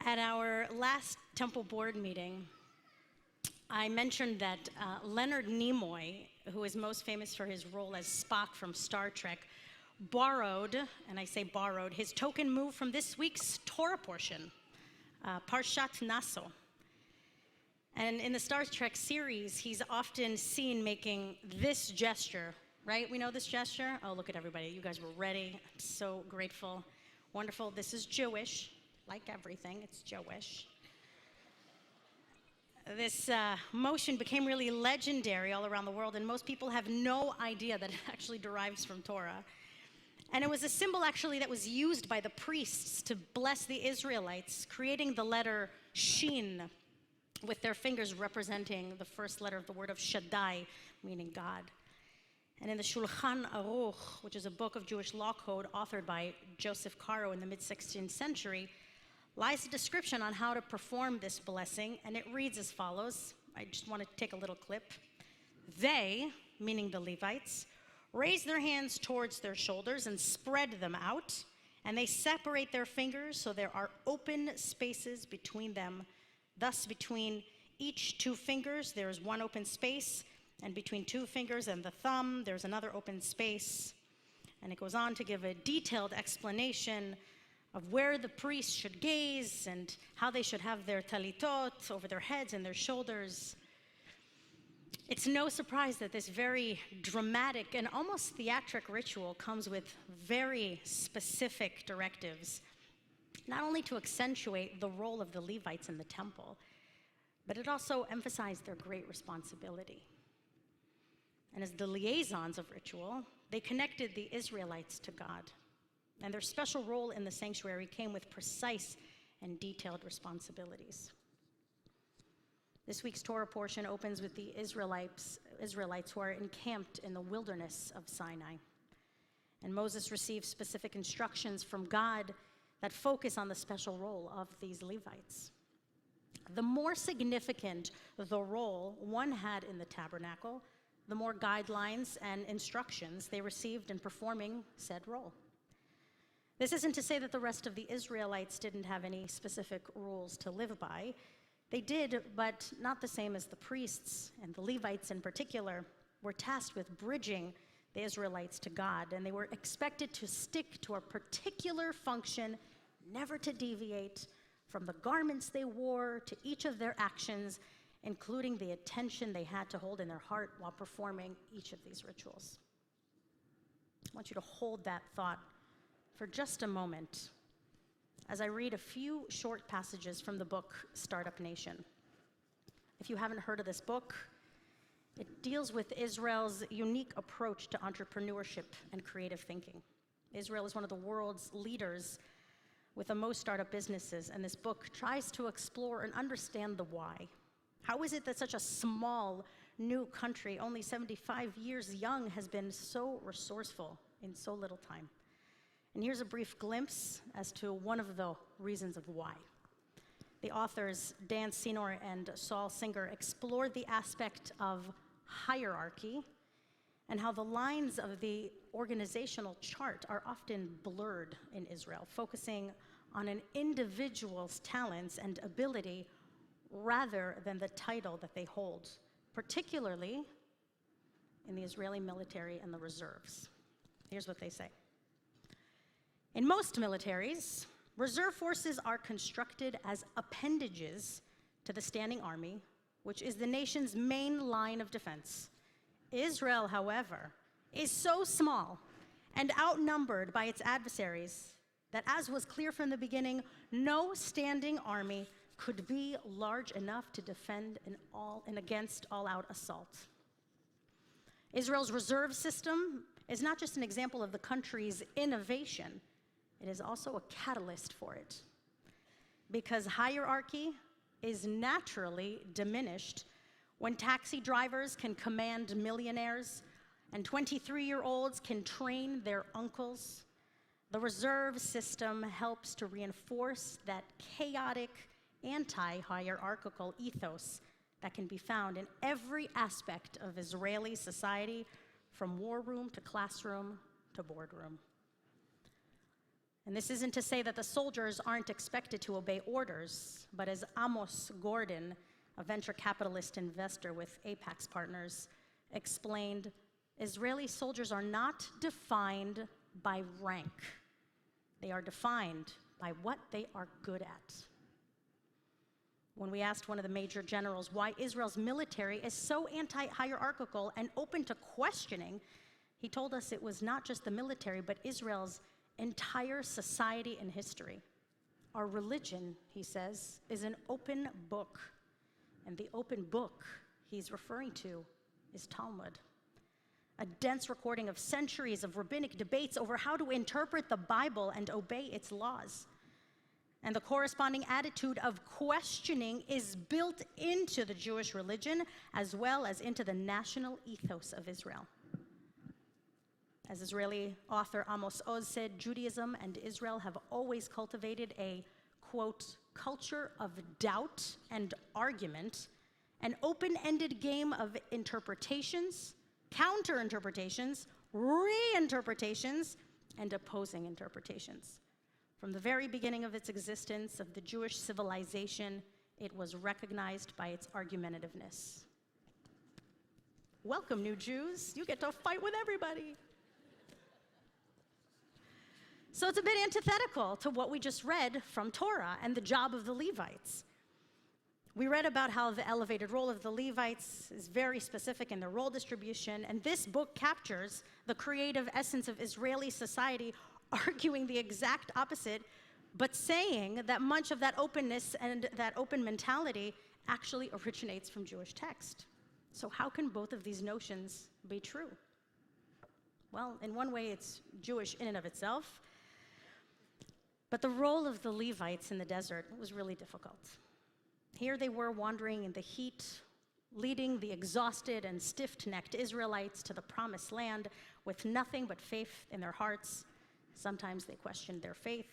At our last temple board meeting, I mentioned that Leonard Nimoy, who is most famous for his role as Spock from Star Trek, borrowed, and I say borrowed, his token move from this week's Torah portion, Parshat Naso. And in the Star Trek series, he's often seen making this gesture, right? We know this gesture? Oh, look at everybody. You guys were ready. I'm so grateful. Wonderful. This is Jewish. Like everything, it's Jewish. This motion became really legendary all around the world, and most people have no idea that it actually derives from Torah. And it was a symbol actually that was used by the priests to bless the Israelites, creating the letter Shin with their fingers representing the first letter of the word of Shaddai, meaning God. And in the Shulchan Aruch, which is a book of Jewish law code authored by Joseph Caro in the mid-16th century, lies a description on how to perform this blessing, and it reads as follows. I just want to take a little clip. They, meaning the Levites, raise their hands towards their shoulders and spread them out, and they separate their fingers so there are open spaces between them. Thus, between each two fingers, there is one open space, and between two fingers and the thumb, there's another open space. And it goes on to give a detailed explanation of where the priests should gaze and how they should have their talitot over their heads and their shoulders. It's no surprise that this very dramatic and almost theatric ritual comes with very specific directives, not only to accentuate the role of the Levites in the temple, but it also emphasized their great responsibility. And as the liaisons of ritual, they connected the Israelites to God. And their special role in the sanctuary came with precise and detailed responsibilities. This week's Torah portion opens with the Israelites who are encamped in the wilderness of Sinai. And Moses receives specific instructions from God that focus on the special role of these Levites. The more significant the role one had in the tabernacle, the more guidelines and instructions they received in performing said role. This isn't to say that the rest of the Israelites didn't have any specific rules to live by. They did, but not the same as the priests, and the Levites in particular were tasked with bridging the Israelites to God, and they were expected to stick to a particular function, never to deviate from the garments they wore to each of their actions, including the attention they had to hold in their heart while performing each of these rituals. I want you to hold that thought for just a moment as I read a few short passages from the book Startup Nation. If you haven't heard of this book, it deals with Israel's unique approach to entrepreneurship and creative thinking. Israel is one of the world's leaders with the most startup businesses, and this book tries to explore and understand the why. How is it that such a small, new country, only 75 years young, has been so resourceful in so little time? And here's a brief glimpse as to one of the reasons of why. The authors Dan Senor and Saul Singer explored the aspect of hierarchy and how the lines of the organizational chart are often blurred in Israel, focusing on an individual's talents and ability rather than the title that they hold, particularly in the Israeli military and the reserves. Here's what they say. In most militaries, reserve forces are constructed as appendages to the standing army, which is the nation's main line of defense. Israel, however, is so small and outnumbered by its adversaries that, as was clear from the beginning, no standing army could be large enough to defend an against all-out assault. Israel's reserve system is not just an example of the country's innovation, it is also a catalyst for it. Because hierarchy is naturally diminished when taxi drivers can command millionaires and 23-year-olds can train their uncles. The reserve system helps to reinforce that chaotic, anti-hierarchical ethos that can be found in every aspect of Israeli society, from war room to classroom to boardroom. And this isn't to say that the soldiers aren't expected to obey orders, but as Amos Gordon, a venture capitalist investor with Apex Partners, explained, Israeli soldiers are not defined by rank. They are defined by what they are good at. When we asked one of the major generals why Israel's military is so anti-hierarchical and open to questioning, he told us it was not just the military, but Israel's entire society and history. Our religion, he says, is an open book. And the open book he's referring to is Talmud, a dense recording of centuries of rabbinic debates over how to interpret the Bible and obey its laws. And the corresponding attitude of questioning is built into the Jewish religion as well as into the national ethos of Israel. As Israeli author Amos Oz said, Judaism and Israel have always cultivated a, quote, culture of doubt and argument, an open-ended game of interpretations, counter-interpretations, reinterpretations, and opposing interpretations. From the very beginning of its existence, of the Jewish civilization, it was recognized by its argumentativeness. Welcome, new Jews. You get to fight with everybody. So it's a bit antithetical to what we just read from Torah and the job of the Levites. We read about how the elevated role of the Levites is very specific in their role distribution, and this book captures the creative essence of Israeli society, arguing the exact opposite, but saying that much of that openness and that open mentality actually originates from Jewish text. So how can both of these notions be true? Well, in one way, it's Jewish in and of itself, but the role of the Levites in the desert was really difficult. Here they were wandering in the heat, leading the exhausted and stiff-necked Israelites to the promised land with nothing but faith in their hearts. Sometimes they questioned their faith.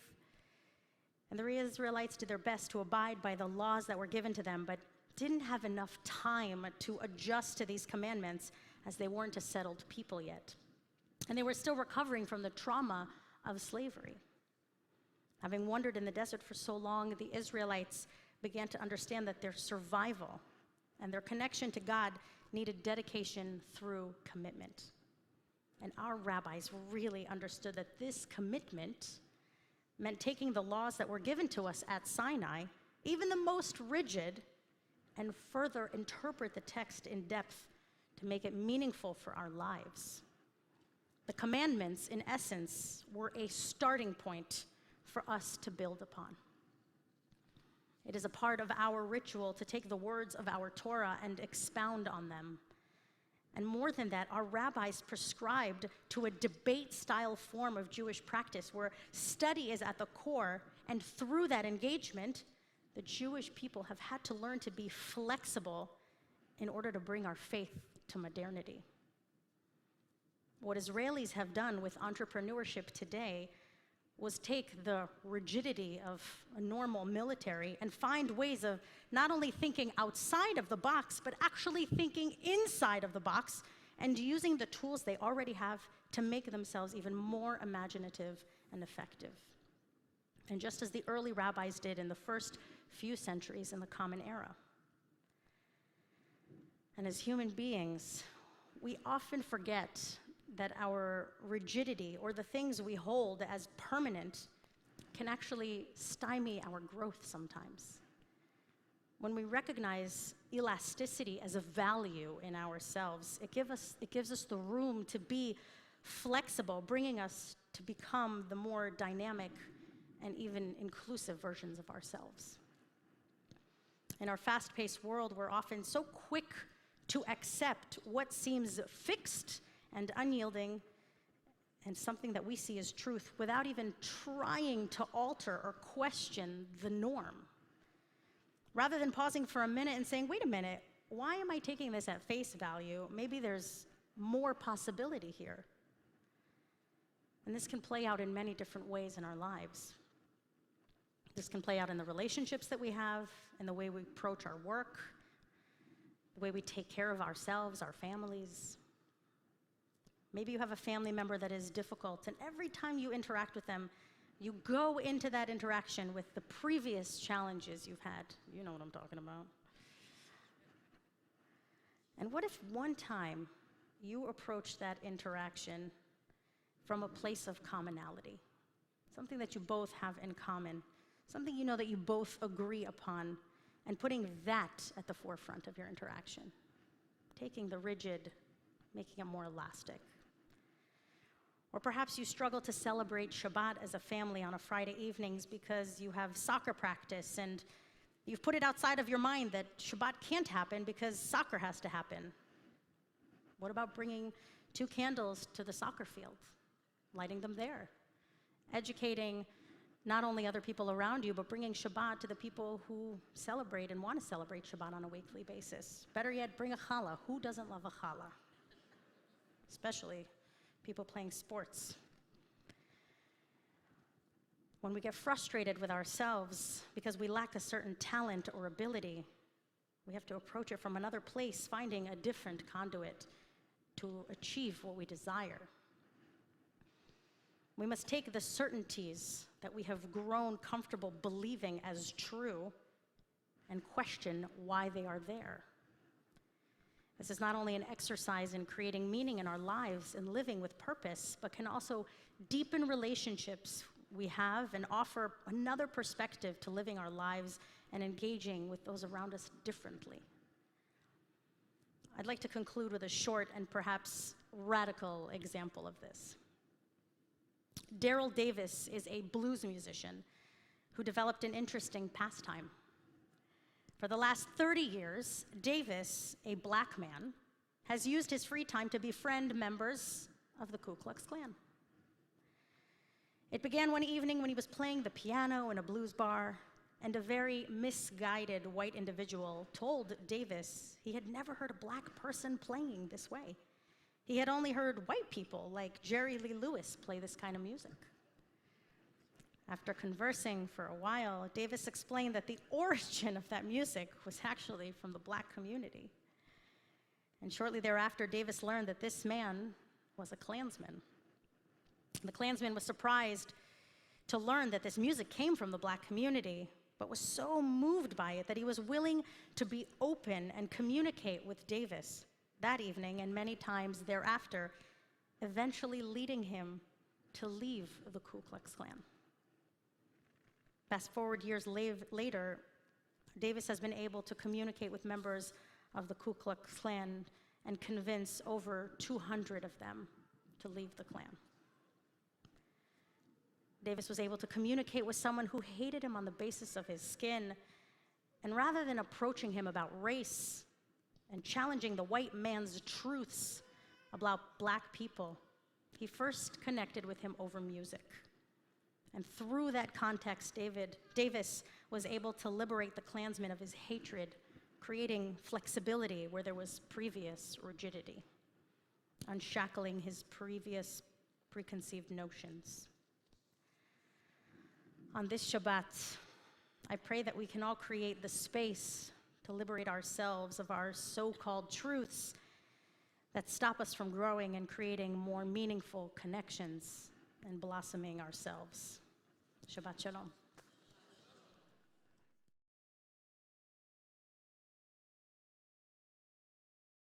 And the Israelites did their best to abide by the laws that were given to them, but didn't have enough time to adjust to these commandments as they weren't a settled people yet. And they were still recovering from the trauma of slavery. Having wandered in the desert for so long, the Israelites began to understand that their survival and their connection to God needed dedication through commitment. And our rabbis really understood that this commitment meant taking the laws that were given to us at Sinai, even the most rigid, and further interpret the text in depth to make it meaningful for our lives. The commandments, in essence, were a starting point for us to build upon. It is a part of our ritual to take the words of our Torah and expound on them. And more than that, our rabbis prescribed to a debate-style form of Jewish practice where study is at the core, and through that engagement, the Jewish people have had to learn to be flexible in order to bring our faith to modernity. What Israelis have done with entrepreneurship today was take the rigidity of a normal military and find ways of not only thinking outside of the box, but actually thinking inside of the box and using the tools they already have to make themselves even more imaginative and effective. And just as the early rabbis did in the first few centuries in the Common Era. And as human beings, we often forget that our rigidity or the things we hold as permanent can actually stymie our growth sometimes. When we recognize elasticity as a value in ourselves, it gives us the room to be flexible, bringing us to become the more dynamic and even inclusive versions of ourselves. In our fast-paced world, we're often so quick to accept what seems fixed and unyielding and something that we see as truth without even trying to alter or question the norm. Rather than pausing for a minute and saying, wait a minute, why am I taking this at face value? Maybe there's more possibility here. And this can play out in many different ways in our lives. This can play out in the relationships that we have, in the way we approach our work, the way we take care of ourselves, our families. Maybe you have a family member that is difficult, and every time you interact with them, You go into that interaction with the previous challenges you've had. You know what I'm talking about. And what if one time you approach that interaction from a place of commonality? Something that you both have in common, something you know that you both agree upon, and putting that at the forefront of your interaction. Taking the rigid, making it more elastic. Or perhaps you struggle to celebrate Shabbat as a family on a Friday evenings because you have soccer practice and you've put it outside of your mind that Shabbat can't happen because soccer has to happen. What about bringing 2 candles to the soccer field, lighting them there, educating not only other people around you, but bringing Shabbat to the people who celebrate and want to celebrate Shabbat on a weekly basis? Better yet, bring a challah. Who doesn't love a challah? Especially people playing sports. When we get frustrated with ourselves because we lack a certain talent or ability, we have to approach it from another place, finding a different conduit to achieve what we desire. We must take the certainties that we have grown comfortable believing as true and question why they are there. This is not only an exercise in creating meaning in our lives and living with purpose, but can also deepen relationships we have and offer another perspective to living our lives and engaging with those around us differently. I'd like to conclude with a short and perhaps radical example of this. Daryl Davis is a blues musician who developed an interesting pastime. For the last 30 years, Davis, a black man, has used his free time to befriend members of the Ku Klux Klan. It began one evening when he was playing the piano in a blues bar, and a very misguided white individual told Davis he had never heard a black person playing this way. He had only heard white people like Jerry Lee Lewis play this kind of music. After conversing for a while, Davis explained that the origin of that music was actually from the black community. And shortly thereafter, Davis learned that this man was a Klansman. The Klansman was surprised to learn that this music came from the black community, but was so moved by it that he was willing to be open and communicate with Davis that evening and many times thereafter, eventually leading him to leave the Ku Klux Klan. Fast forward years later, Davis has been able to communicate with members of the Ku Klux Klan and convince over 200 of them to leave the Klan. Davis was able to communicate with someone who hated him on the basis of his skin, and rather than approaching him about race and challenging the white man's truths about black people, he first connected with him over music. And through that context, Davis was able to liberate the Klansman of his hatred, creating flexibility where there was previous rigidity, unshackling his previous preconceived notions. On this Shabbat, I pray that we can all create the space to liberate ourselves of our so-called truths that stop us from growing and creating more meaningful connections and blossoming ourselves. Shabbat Shalom.